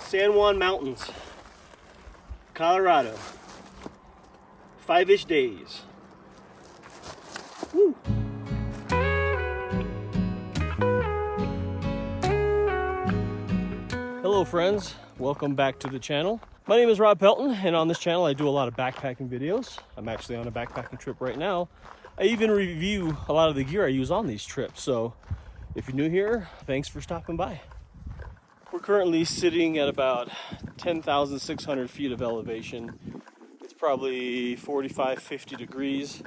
San Juan Mountains, Colorado. 5-ish days. Woo. Hello friends, welcome back to the channel. My name is Rob Pelton, and on this channel I do a lot of backpacking videos. I'm actually on a backpacking trip right now. I even review a lot of the gear I use on these trips, so if you're new here, thanks for stopping by. We're currently sitting at about 10,600 feet of elevation. It's probably 45-50 degrees.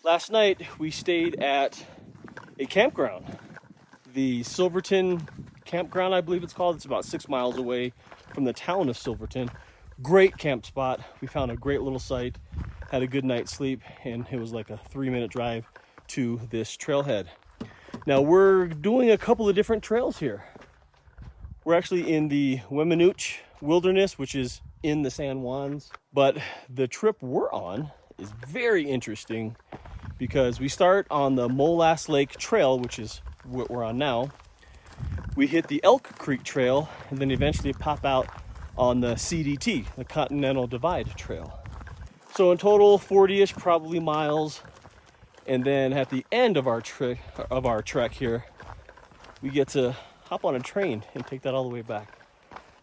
Last night we stayed at a campground, the Silverton campground, I believe it's called. It's about 6 miles away from the town of Silverton. Great camp spot. We found a great little site, had a good night's sleep, and it was like a 3-minute drive to this trailhead. Now we're doing a couple of different trails here. We're actually in the Weminuche Wilderness, which is in the San Juans, but the trip we're on is very interesting because we start on the Molas Lake Trail, which is what we're on now. We hit the Elk Creek Trail and then eventually pop out on the CDT, the Continental Divide Trail. So in total, 40-ish probably miles. And then at the end of our trek here, we get to hop on a train and take that all the way back.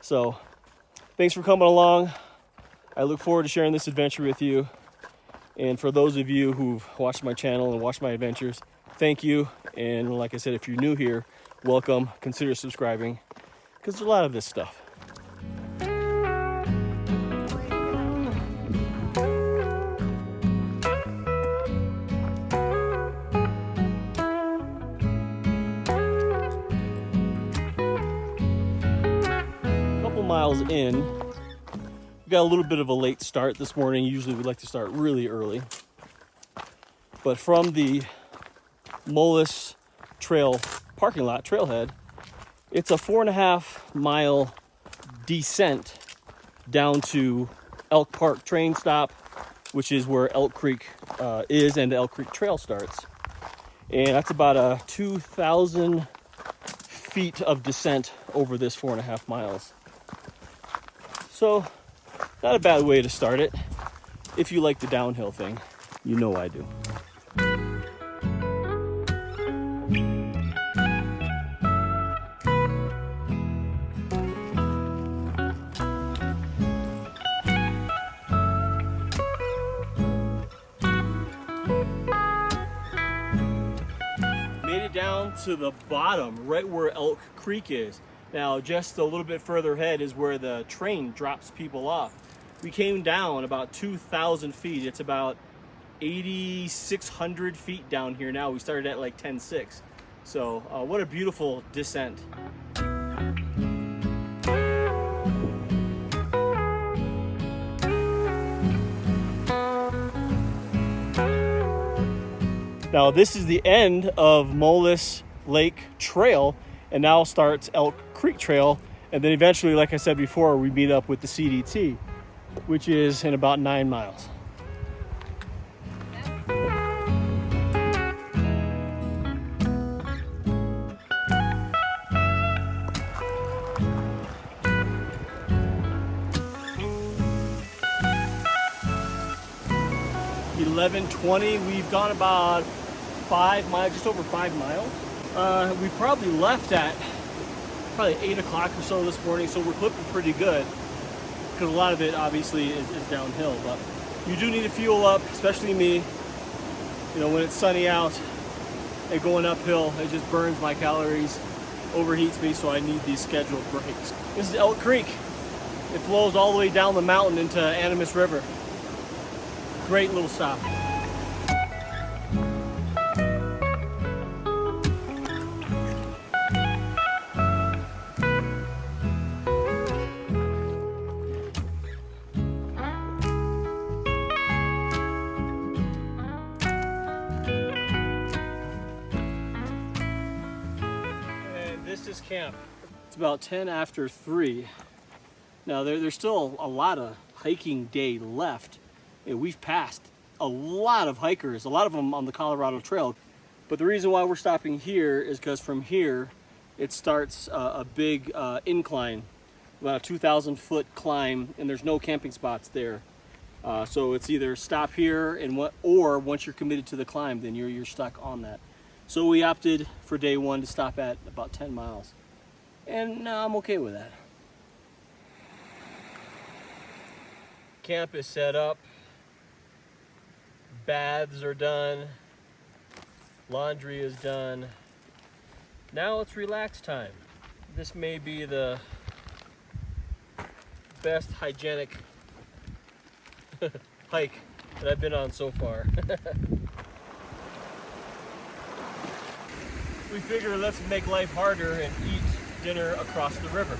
So thanks for coming along. I look forward to sharing this adventure with you. And for those of you who've watched my channel and watched my adventures, thank you. And like I said, if you're new here, welcome. Consider subscribing because there's a lot of this stuff. Miles in, we got a little bit of a late start this morning. Usually we like to start really early, but from the Molas Trail parking lot trailhead, it's a 4.5 mile descent down to Elk Park train stop, which is where Elk Creek is, and the Elk Creek Trail starts. And that's about a 2,000 feet of descent over this 4.5 miles. So, not a bad way to start it. If you like the downhill thing, you know I do. Made it down to the bottom, right where Elk Creek is. Now, just a little bit further ahead is where the train drops people off. We came down about 2,000 feet. It's about 8,600 feet down here now. We started at like 10,600. So, what a beautiful descent. Now, this is the end of Molas Lake Trail, and now starts Elk Creek Trail, and then eventually, like I said before, we meet up with the CDT, which is in about 9 miles. $11:20. We've gone about 5 miles, just over 5 miles. We probably left at 8 o'clock or so this morning, so we're clipping pretty good because a lot of it obviously is downhill, but you do need to fuel up, especially me. You know, when it's sunny out and going uphill, it just burns my calories, overheats me, so I need these scheduled breaks. This is Elk Creek. It flows all the way down the mountain into Animas River. Great little stop. Camp. It's about 10 after 3. Now there's still a lot of hiking day left. And we've passed a lot of hikers, a lot of them on the Colorado Trail. But the reason why we're stopping here is because from here it starts a big incline about a 2,000-foot climb, and there's no camping spots there. So it's either stop here or once you're committed to the climb, then you're stuck on that. So we opted for day one to stop at about 10 miles. And I'm okay with that. Camp is set up. Baths are done. Laundry is done. Now it's relax time. This may be the best hygienic hike that I've been on so far. We figure let's make life harder and eat dinner across the river.